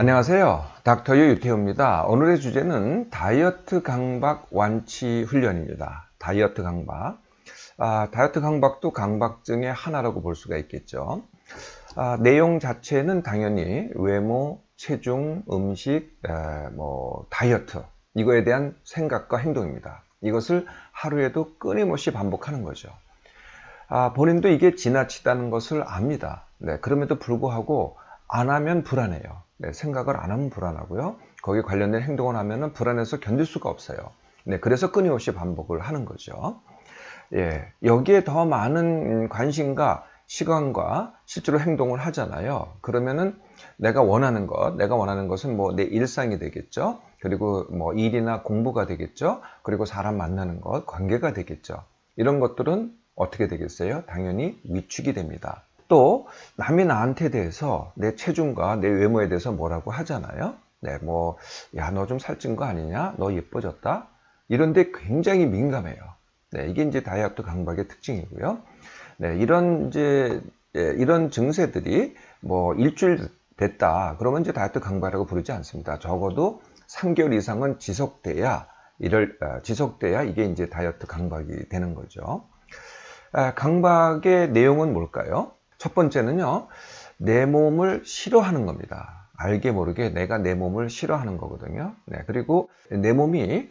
안녕하세요. 닥터 유태우입니다. 오늘의 주제는 다이어트 강박 완치 훈련입니다. 다이어트 강박. 다이어트 강박도 강박증의 하나라고 볼 수가 있겠죠. 내용 자체는 당연히 외모, 체중, 음식, 다이어트 이거에 대한 생각과 행동입니다. 이것을 하루에도 끊임없이 반복하는 거죠. 본인도 이게 지나치다는 것을 압니다. 그럼에도 불구하고 안 하면 불안해요. 생각을 안 하면 불안하고요. 거기에 관련된 행동을 하면 불안해서 견딜 수가 없어요. 그래서 끊임없이 반복을 하는 거죠. 여기에 더 많은 관심과 시간과 실제로 행동을 하잖아요. 그러면은 내가 원하는 것은 내 일상이 되겠죠. 그리고 일이나 공부가 되겠죠. 그리고 사람 만나는 것, 관계가 되겠죠. 이런 것들은 어떻게 되겠어요? 당연히 위축이 됩니다. 또 남이 나한테 대해서 내 체중과 내 외모에 대해서 뭐라고 하잖아요. 야, 너 좀 살찐 거 아니냐? 너 예뻐졌다? 이런데 굉장히 민감해요. 이게 이제 다이어트 강박의 특징이고요. 이런 증세들이 일주일 됐다. 그러면 이제 다이어트 강박이라고 부르지 않습니다. 적어도 3개월 이상은 지속돼야 이게 이제 다이어트 강박이 되는 거죠. 강박의 내용은 뭘까요? 첫 번째는요, 내 몸을 싫어하는 겁니다. 알게 모르게 내가 내 몸을 싫어하는 거거든요. 그리고 내 몸이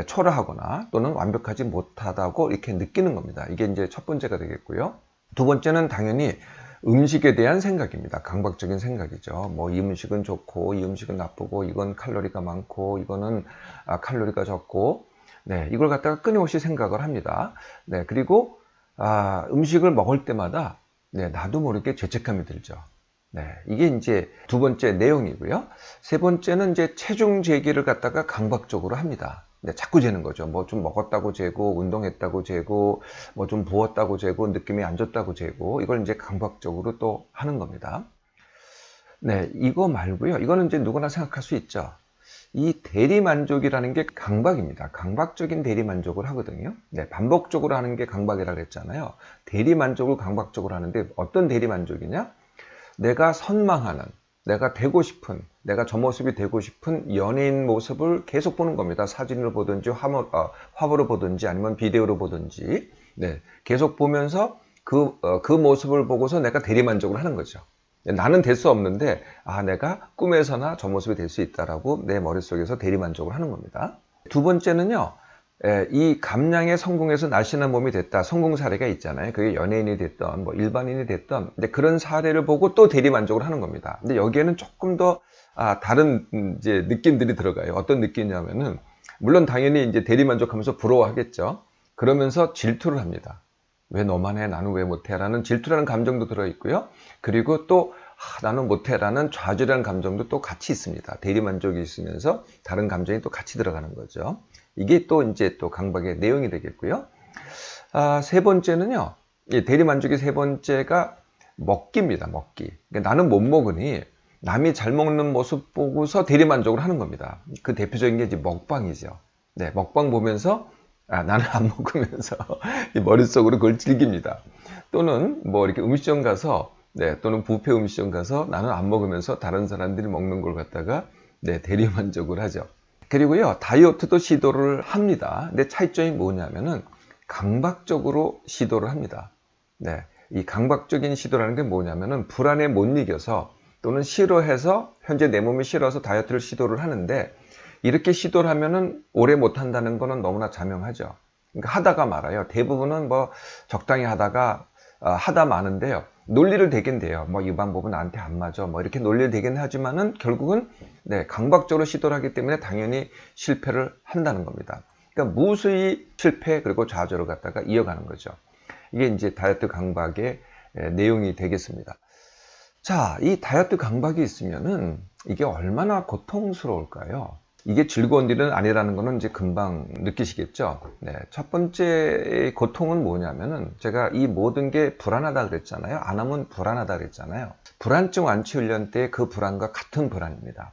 초라하거나 또는 완벽하지 못하다고 이렇게 느끼는 겁니다. 이게 이제 첫 번째가 되겠고요. 두 번째는 당연히 음식에 대한 생각입니다. 강박적인 생각이죠. 이 음식은 좋고, 이 음식은 나쁘고, 이건 칼로리가 많고, 이거는 칼로리가 적고, 이걸 갖다가 끊임없이 생각을 합니다. 그리고 음식을 먹을 때마다 나도 모르게 죄책감이 들죠. 이게 이제 두 번째 내용이고요. 세 번째는 이제 체중 재기를 갖다가 강박적으로 합니다. 자꾸 재는 거죠. 좀 먹었다고 재고, 운동했다고 재고, 좀 부었다고 재고, 느낌이 안 좋다고 재고, 이걸 이제 강박적으로 또 하는 겁니다. 이거 말고요. 이거는 이제 누구나 생각할 수 있죠. 이 대리만족이라는 게 강박입니다. 강박적인 대리만족을 하거든요. 반복적으로 하는 게 강박이라고 했잖아요. 대리만족을 강박적으로 하는데 어떤 대리만족이냐? 내가 선망하는, 내가 되고 싶은, 내가 저 모습이 되고 싶은 연예인 모습을 계속 보는 겁니다. 사진을 보든지 화보로 보든지 아니면 비디오로 보든지 계속 보면서 그 모습을 보고서 내가 대리만족을 하는 거죠. 나는 될 수 없는데 내가 꿈에서나 저 모습이 될 수 있다라고 내 머릿속에서 대리만족을 하는 겁니다. 두 번째는요, 이 감량에 성공해서 날씬한 몸이 됐다. 성공 사례가 있잖아요. 그게 연예인이 됐던 일반인이 됐던 그런 사례를 보고 또 대리만족을 하는 겁니다. 근데 여기에는 조금 더 다른 이제 느낌들이 들어가요. 어떤 느낌이냐면은 물론 당연히 이제 대리만족하면서 부러워하겠죠. 그러면서 질투를 합니다. 왜 너만 해? 나는 왜 못해? 라는 질투라는 감정도 들어있고요. 그리고 또 나는 못해 라는 좌절이라는 감정도 또 같이 있습니다. 대리만족이 있으면서 다른 감정이 또 같이 들어가는 거죠. 이게 또 이제 또 강박의 내용이 되겠고요. 세 번째는요, 대리만족의 세 번째가 먹기입니다. 먹기. 그러니까 나는 못 먹으니 남이 잘 먹는 모습 보고서 대리만족을 하는 겁니다. 그 대표적인 게 이제 먹방이죠. 먹방 보면서 나는 안 먹으면서 머릿속으로 그걸 즐깁니다. 또는 이렇게 음식점 가서 또는 뷔페 음식점 가서 나는 안 먹으면서 다른 사람들이 먹는 걸 갖다가 대리만족을 하죠. 그리고요, 다이어트도 시도를 합니다. 근데 차이점이 뭐냐면은 강박적으로 시도를 합니다. 이 강박적인 시도라는 게 뭐냐면은 불안에 못 이겨서 또는 싫어해서 현재 내 몸이 싫어서 다이어트를 시도를 하는데 이렇게 시도를 하면은 오래 못 한다는 거는 너무나 자명하죠. 그러니까 하다가 말아요. 대부분은 적당히 하다가 하다 마는데요. 논리를 대긴 돼요. 이 방법은 나한테 안 맞아. 이렇게 논리를 대긴 하지만은 결국은 강박적으로 시도를 하기 때문에 당연히 실패를 한다는 겁니다. 그러니까 무수히 실패 그리고 좌절을 갖다가 이어가는 거죠. 이게 이제 다이어트 강박의 내용이 되겠습니다. 자, 이 다이어트 강박이 있으면은 이게 얼마나 고통스러울까요? 이게 즐거운 일은 아니라는 거는 이제 금방 느끼시겠죠. 첫 번째 고통은 뭐냐면은 제가 이 모든 게 불안하다 그랬잖아요. 안 하면 불안하다 그랬잖아요. 불안증 완치 훈련 때 그 불안과 같은 불안입니다.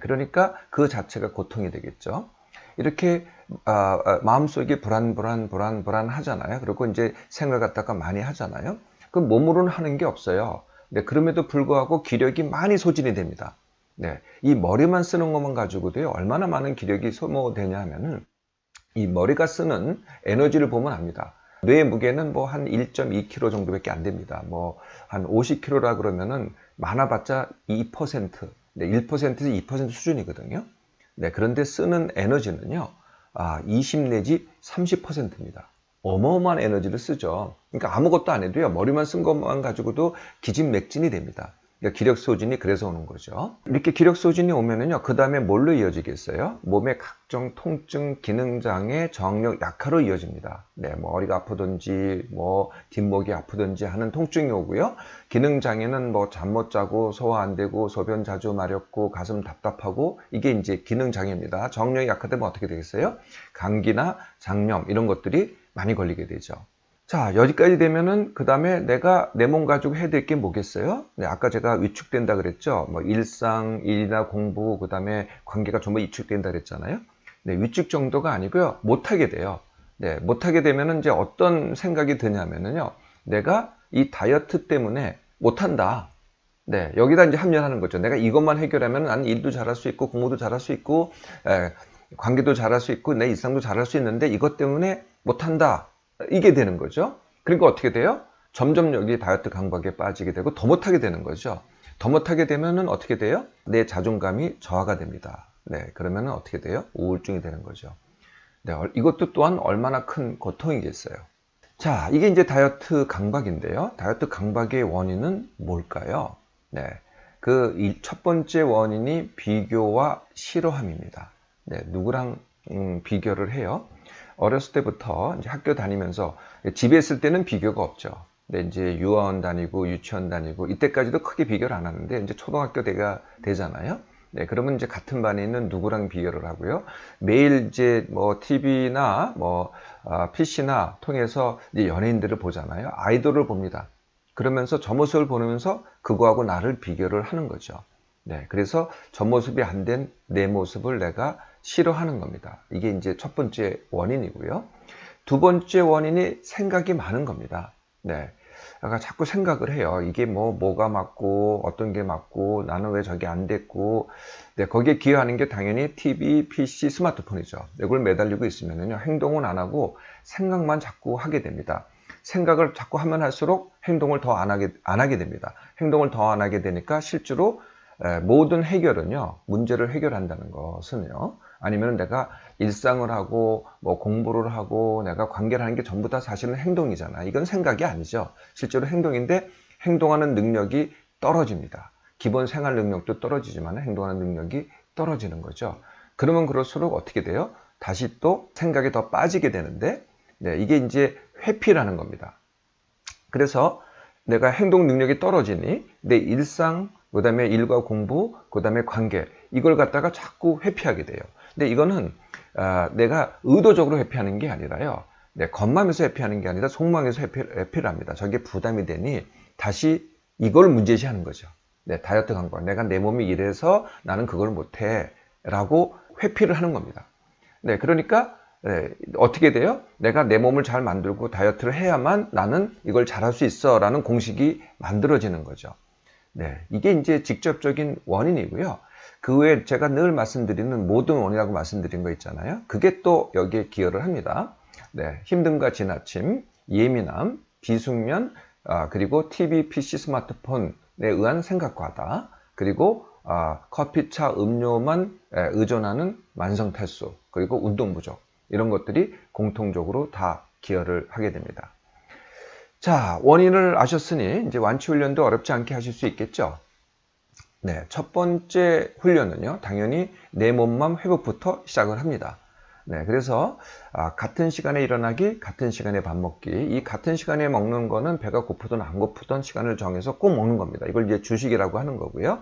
그러니까 그 자체가 고통이 되겠죠. 이렇게 마음속이 불안하잖아요. 그리고 이제 생각을 갖다가 많이 하잖아요. 그럼 몸으로는 하는 게 없어요. 그럼에도 불구하고 기력이 많이 소진이 됩니다. 네, 이 머리만 쓰는 것만 가지고도요, 얼마나 많은 기력이 소모되냐 하면은, 이 머리가 쓰는 에너지를 보면 압니다. 뇌의 무게는 뭐 한 1.2kg 정도밖에 안 됩니다. 뭐 한 50kg라 그러면은 많아봤자 2%, 네, 1%에서 2% 수준이거든요. 네, 그런데 쓰는 에너지는요, 20 내지 30%입니다. 어마어마한 에너지를 쓰죠. 그러니까 아무것도 안 해도요, 머리만 쓴 것만 가지고도 기진맥진이 됩니다. 그러니까 기력 소진이 그래서 오는 거죠. 이렇게 기력 소진이 오면은요, 그 다음에 뭘로 이어지겠어요? 몸의 각종 통증, 기능장애, 저항력 약화로 이어집니다. 네, 뭐 머리가 아프든지, 뭐 뒷목이 아프든지 하는 통증이 오고요. 기능장애는 뭐 잠 못 자고, 소화 안 되고, 소변 자주 마렵고, 가슴 답답하고, 이게 이제 기능장애입니다. 저항력이 약화되면 어떻게 되겠어요? 감기나 장염 이런 것들이 많이 걸리게 되죠. 자, 여기까지 되면은 그 다음에 내가 내 몸 가지고 해야 될 게 뭐겠어요? 네, 아까 제가 위축된다 그랬죠. 뭐 일상, 일이나 공부, 그 다음에 관계가 전부 위축된다 그랬잖아요. 네, 위축 정도가 아니고요. 못하게 돼요. 네, 못하게 되면은 이제 어떤 생각이 드냐면은요. 내가 이 다이어트 때문에 못한다. 네, 여기다 이제 합리화하는 거죠. 내가 이것만 해결하면 나는 일도 잘할 수 있고, 공부도 잘할 수 있고, 관계도 잘할 수 있고, 내 일상도 잘할 수 있는데 이것 때문에 못한다. 이게 되는 거죠. 그러니까 어떻게 돼요? 점점 여기 다이어트 강박에 빠지게 되고 더 못하게 되는 거죠. 더 못하게 되면은 어떻게 돼요? 내 자존감이 저하가 됩니다. 네, 그러면은 어떻게 돼요? 우울증이 되는 거죠. 네, 이것도 또한 얼마나 큰 고통이겠어요. 자, 이게 이제 다이어트 강박인데요. 다이어트 강박의 원인은 뭘까요? 네, 그 첫 번째 원인이 비교와 싫어함입니다. 네, 누구랑 비교를 해요? 어렸을 때부터 이제 학교 다니면서 집에 있을 때는 비교가 없죠. 근데 이제 유아원 다니고 유치원 다니고 이때까지도 크게 비교를 안 하는데 이제 초등학교 때가 되잖아요. 네, 그러면 이제 같은 반에 있는 누구랑 비교를 하고요. 매일 이제 뭐 TV나 뭐 PC나 통해서 이제 연예인들을 보잖아요. 아이돌을 봅니다. 그러면서 저 모습을 보면서 그거하고 나를 비교를 하는 거죠. 네, 그래서 저 모습이 안 된 내 모습을 내가 싫어하는 겁니다. 이게 이제 첫 번째 원인이고요. 두 번째 원인이 생각이 많은 겁니다. 네. 그러니까 자꾸 생각을 해요. 이게 뭐가 맞고, 어떤 게 맞고, 나는 왜 저게 안 됐고, 네, 거기에 기여하는 게 당연히 TV, PC, 스마트폰이죠. 이걸 매달리고 있으면요, 행동은 안 하고 생각만 자꾸 하게 됩니다. 생각을 자꾸 하면 할수록 행동을 더 안 하게 됩니다. 행동을 더 안 하게 되니까 실제로 모든 해결은요, 문제를 해결한다는 것은요, 아니면 내가 일상을 하고, 뭐 공부를 하고, 내가 관계를 하는 게 전부 다 사실은 행동이잖아. 이건 생각이 아니죠. 실제로 행동인데, 행동하는 능력이 떨어집니다. 기본 생활 능력도 떨어지지만 행동하는 능력이 떨어지는 거죠. 그러면 그럴수록 어떻게 돼요? 다시 또 생각이 더 빠지게 되는데, 네, 이게 이제 회피라는 겁니다. 그래서 내가 행동 능력이 떨어지니 내 일상, 그 다음에 일과 공부, 그 다음에 관계, 이걸 갖다가 자꾸 회피하게 돼요. 근데 이거는 내가 의도적으로 회피하는 게 아니라요. 겉맘에서 회피하는 게 아니라 속마음에서 회피를 합니다. 저게 부담이 되니 다시 이걸 문제시하는 거죠. 다이어트 강박. 내가 내 몸이 이래서 나는 그걸 못해. 라고 회피를 하는 겁니다. 그러니까 어떻게 돼요? 내가 내 몸을 잘 만들고 다이어트를 해야만 나는 이걸 잘할 수 있어. 라는 공식이 만들어지는 거죠. 이게 이제 직접적인 원인이고요. 그 외에 제가 늘 말씀드리는 모든 원인이라고 말씀드린 거 있잖아요. 그게 또 여기에 기여를 합니다. 힘듦과 지나침, 예민함, 비숙면, 그리고 TV, PC, 스마트폰에 의한 생각과다. 그리고 커피, 차, 음료만 의존하는 만성탈수, 그리고 운동 부족. 이런 것들이 공통적으로 다 기여를 하게 됩니다. 자, 원인을 아셨으니 이제 완치 훈련도 어렵지 않게 하실 수 있겠죠? 첫 번째 훈련은요, 당연히 내 몸만 회복부터 시작을 합니다. 그래서 같은 시간에 일어나기, 같은 시간에 밥 먹기. 이 같은 시간에 먹는 거는 배가 고프든 안 고프든 시간을 정해서 꼭 먹는 겁니다. 이걸 이제 주식이라고 하는 거고요.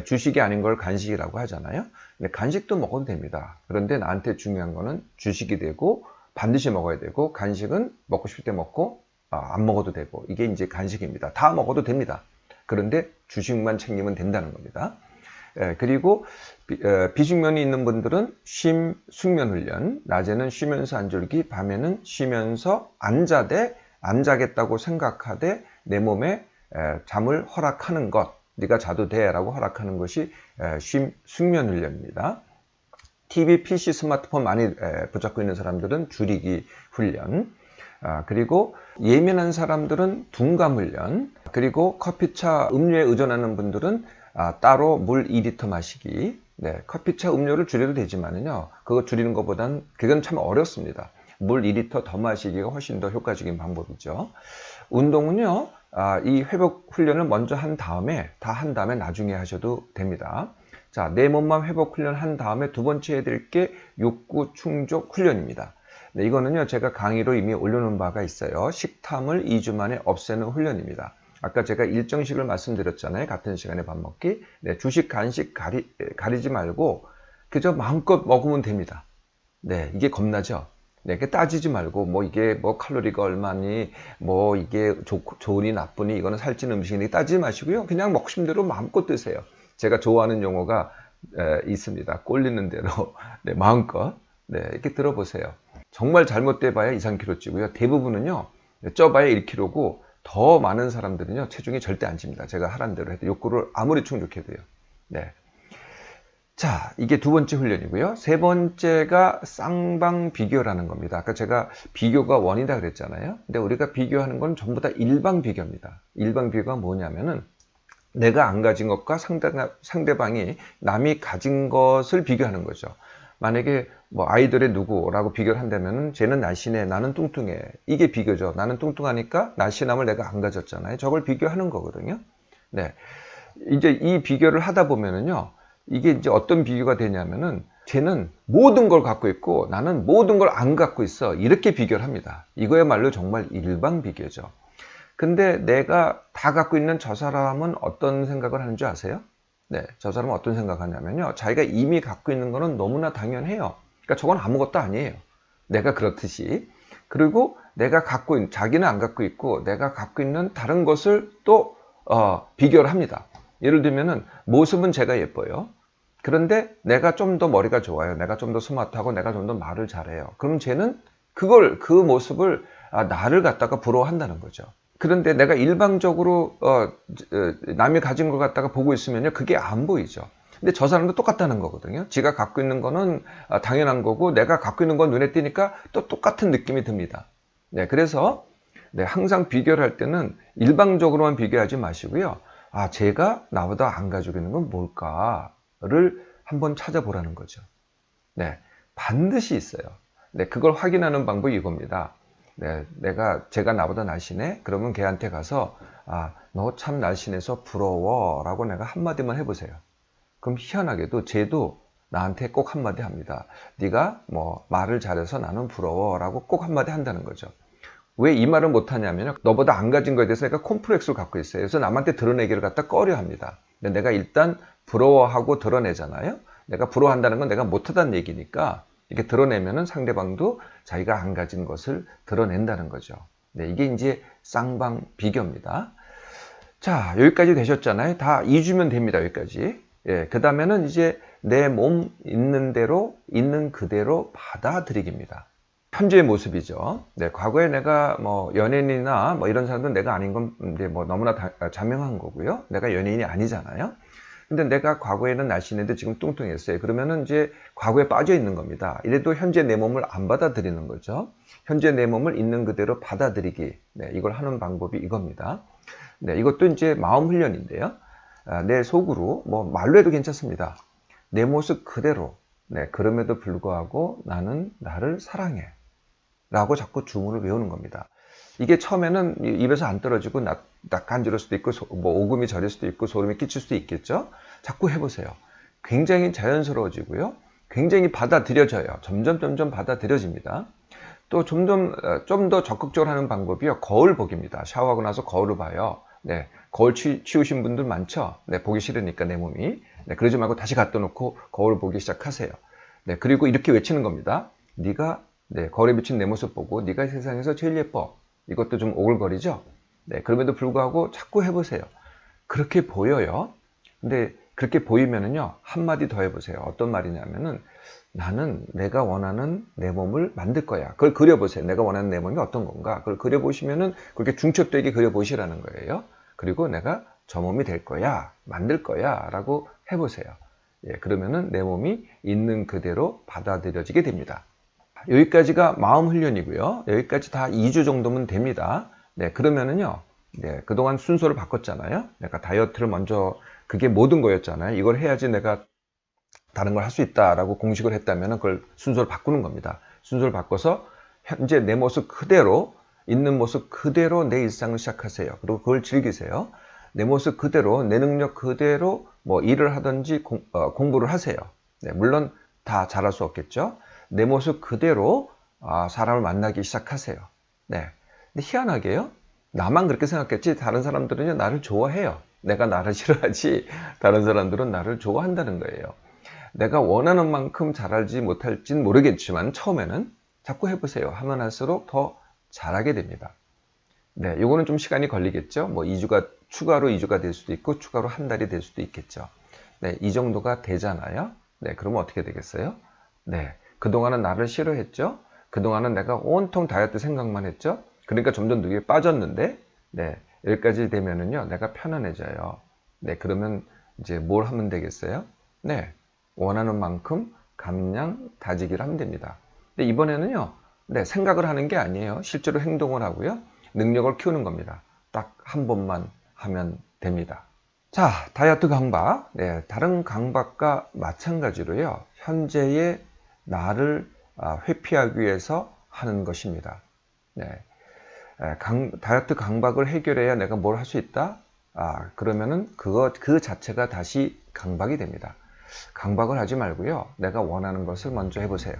주식이 아닌 걸 간식이라고 하잖아요. 근데 간식도 먹어도 됩니다. 그런데 나한테 중요한 거는 주식이 되고 반드시 먹어야 되고, 간식은 먹고 싶을 때 먹고 안 먹어도 되고, 이게 이제 간식입니다. 다 먹어도 됩니다. 그런데 주식만 챙기면 된다는 겁니다. 그리고 비숙면이 있는 분들은 숙면 훈련, 낮에는 쉬면서 안 졸기, 밤에는 쉬면서 안 자겠다고 생각하되 내 몸에 잠을 허락하는 것, 네가 자도 돼 라고 허락하는 것이 숙면 훈련입니다. TV, PC, 스마트폰 많이 붙잡고 있는 사람들은 줄이기 훈련, 그리고 예민한 사람들은 둔감 훈련, 그리고 커피차, 음료에 의존하는 분들은 따로 물 2리터 마시기. 네, 커피차, 음료를 줄여도 되지만은요, 그거 줄이는 것보다는 그건 참 어렵습니다. 물 2리터 더 마시기가 훨씬 더 효과적인 방법이죠. 운동은요, 이 회복 훈련을 먼저 한 다음에, 다 한 다음에 나중에 하셔도 됩니다. 자, 내 몸만 회복 훈련 한 다음에 두 번째 해드릴 게 욕구 충족 훈련입니다. 네, 이거는요, 제가 강의로 이미 올려놓은 바가 있어요. 식탐을 2주 만에 없애는 훈련입니다. 아까 제가 일정식을 말씀드렸잖아요. 같은 시간에 밥 먹기. 네, 주식, 간식 가리지 말고 그저 마음껏 먹으면 됩니다. 네, 이게 겁나죠? 네, 따지지 말고, 뭐, 이게, 뭐, 칼로리가 얼마니, 뭐, 이게 좋으니, 나쁘니, 이거는 살찐 음식이니, 따지지 마시고요. 그냥 먹고 싶은 대로 마음껏 드세요. 제가 좋아하는 용어가 있습니다. 꼴리는 대로, 네, 마음껏, 네, 이렇게 들어보세요. 정말 잘못돼 봐야 2, 3kg 찌고요. 대부분은요, 쪄봐야 1kg고, 더 많은 사람들은요, 체중이 절대 안 찝니다. 제가 하란 대로 해도 욕구를 아무리 충족해도요. 네. 자, 이게 두 번째 훈련이고요. 세 번째가 쌍방 비교라는 겁니다. 아까 제가 비교가 원이다 그랬잖아요. 근데 우리가 비교하는 건 전부 다 일방 비교입니다. 일방 비교가 뭐냐면은 내가 안 가진 것과 상대방이 남이 가진 것을 비교하는 거죠. 만약에 뭐 아이들의 누구라고 비교를 한다면은 쟤는 날씬해, 나는 뚱뚱해. 이게 비교죠. 나는 뚱뚱하니까 날씬함을 내가 안 가졌잖아요. 저걸 비교하는 거거든요. 네. 이제 이 비교를 하다 보면은요. 이게 이제 어떤 비교가 되냐면은 쟤는 모든 걸 갖고 있고 나는 모든 걸 안 갖고 있어. 이렇게 비교를 합니다. 이거야말로 정말 일방 비교죠. 근데 내가 다 갖고 있는 저 사람은 어떤 생각을 하는 줄 아세요? 네, 저 사람은 어떤 생각하냐면요. 자기가 이미 갖고 있는 거는 너무나 당연해요. 그러니까 저건 아무것도 아니에요. 내가 그렇듯이. 그리고 내가 갖고 있는, 자기는 안 갖고 있고 내가 갖고 있는 다른 것을 또 비교를 합니다. 예를 들면은 모습은 제가 예뻐요. 그런데 내가 좀 더 머리가 좋아요. 내가 좀 더 스마트하고 내가 좀 더 말을 잘해요. 그럼 쟤는 그 모습을 나를 갖다가 부러워한다는 거죠. 그런데 내가 일방적으로 남이 가진 걸 갖다가 보고 있으면요, 그게 안 보이죠. 근데 저 사람도 똑같다는 거거든요. 지가 갖고 있는 거는 당연한 거고 내가 갖고 있는 건 눈에 띄니까 또 똑같은 느낌이 듭니다. 네, 그래서 네, 항상 비교를 할 때는 일방적으로만 비교하지 마시고요. 제가 나보다 안 가지고 있는 건 뭘까를 한번 찾아보라는 거죠. 네, 반드시 있어요. 네, 그걸 확인하는 방법이 이겁니다. 네, 제가 나보다 날씬해? 그러면 걔한테 가서, 너 참 날씬해서 부러워. 라고 내가 한마디만 해보세요. 그럼 희한하게도 쟤도 나한테 꼭 한마디 합니다. 네가 뭐 말을 잘해서 나는 부러워. 라고 꼭 한마디 한다는 거죠. 왜 이 말을 못하냐면요. 너보다 안 가진 거에 대해서 내가 콤플렉스를 갖고 있어요. 그래서 남한테 드러내기를 갖다 꺼려 합니다. 근데 내가 일단 부러워하고 드러내잖아요. 내가 부러워한다는 건 내가 못하다는 얘기니까 이렇게 드러내면은 상대방도 자기가 안 가진 것을 드러낸다는 거죠. 네, 이게 이제 쌍방 비교입니다. 자, 여기까지 되셨잖아요. 다 2주면 됩니다. 여기까지. 예, 그 다음에는 이제 내 몸 있는 대로, 있는 그대로 받아들이기입니다. 현재의 모습이죠. 네, 과거에 내가 뭐 연예인이나 뭐 이런 사람들은 내가 아닌 건 이제 뭐 너무나 자명한 거고요. 내가 연예인이 아니잖아요. 근데 내가 과거에는 날씬했는데 지금 뚱뚱했어요. 그러면은 이제 과거에 빠져 있는 겁니다. 이래도 현재 내 몸을 안 받아들이는 거죠. 현재 내 몸을 있는 그대로 받아들이기. 네, 이걸 하는 방법이 이겁니다. 네, 이것도 이제 마음 훈련인데요. 내 속으로 뭐 말로 해도 괜찮습니다. 내 모습 그대로. 네, 그럼에도 불구하고 나는 나를 사랑해. 라고 자꾸 주문을 외우는 겁니다. 이게 처음에는 입에서 안 떨어지고 낯간지러울 수도 있고 뭐 오금이 저릴 수도 있고 소름이 끼칠 수도 있겠죠. 자꾸 해보세요. 굉장히 자연스러워지고요. 굉장히 받아들여져요. 점점 받아들여집니다. 또 좀 더 적극적으로 하는 방법이요. 거울 보기입니다. 샤워하고 나서 거울을 봐요. 네, 거울 치우신 분들 많죠. 네, 보기 싫으니까 내 몸이. 네, 그러지 말고 다시 갖다 놓고 거울 보기 시작하세요. 네, 그리고 이렇게 외치는 겁니다. 네, 거울에 비친 내 모습 보고 네가 세상에서 제일 예뻐. 이것도 좀 오글거리죠? 네, 그럼에도 불구하고 자꾸 해보세요. 그렇게 보여요. 근데 그렇게 보이면은요, 한마디 더 해보세요. 어떤 말이냐면은, 나는 내가 원하는 내 몸을 만들 거야. 그걸 그려보세요. 내가 원하는 내 몸이 어떤 건가. 그걸 그려보시면은 그렇게 중첩되게 그려보시라는 거예요. 그리고 내가 저 몸이 될 거야, 만들 거야 라고 해보세요. 예, 그러면은 내 몸이 있는 그대로 받아들여지게 됩니다. 여기까지가 마음 훈련이고요. 여기까지 다 2주 정도면 됩니다. 네, 그러면은요, 네, 그동안 순서를 바꿨잖아요. 내가 다이어트를 먼저, 그게 모든 거였잖아요. 이걸 해야지 내가 다른 걸 할 수 있다라고 공식을 했다면 그걸 순서를 바꾸는 겁니다. 순서를 바꿔서 현재 내 모습 그대로, 있는 모습 그대로 내 일상을 시작하세요. 그리고 그걸 즐기세요. 내 모습 그대로, 내 능력 그대로 뭐 일을 하든지 공부를 하세요. 네, 물론 다 잘할 수 없겠죠. 내 모습 그대로 사람을 만나기 시작하세요. 네. 근데 희한하게요. 나만 그렇게 생각했지 다른 사람들은 나를 좋아해요. 내가 나를 싫어하지 다른 사람들은 나를 좋아한다는 거예요. 내가 원하는 만큼 잘할지 못할진 모르겠지만 처음에는 자꾸 해보세요. 하면 할수록 더 잘하게 됩니다. 네, 요거는 좀 시간이 걸리겠죠. 뭐 2주가 추가로 2주가 될 수도 있고 추가로 한 달이 될 수도 있겠죠. 네, 이 정도가 되잖아요. 네, 그러면 어떻게 되겠어요? 네, 그동안은 나를 싫어했죠. 그동안은 내가 온통 다이어트 생각만 했죠. 그러니까 점점 뇌에 빠졌는데, 네, 여기까지 되면은요, 내가 편안해져요. 네, 그러면 이제 뭘 하면 되겠어요? 네, 원하는 만큼 감량 다지기를 하면 됩니다. 근데 이번에는요, 네, 생각을 하는 게 아니에요. 실제로 행동을 하고요. 능력을 키우는 겁니다. 딱 한 번만 하면 됩니다. 자, 다이어트 강박. 네, 다른 강박과 마찬가지로요. 현재의 나를 회피하기 위해서 하는 것입니다. 네, 다이어트 강박을 해결해야 내가 뭘 할 수 있다? 그러면은 그 자체가 다시 강박이 됩니다. 강박을 하지 말고요. 내가 원하는 것을 먼저 해보세요.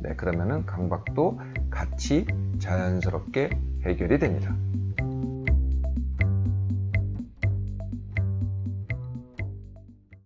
네, 그러면은 강박도 같이 자연스럽게 해결이 됩니다.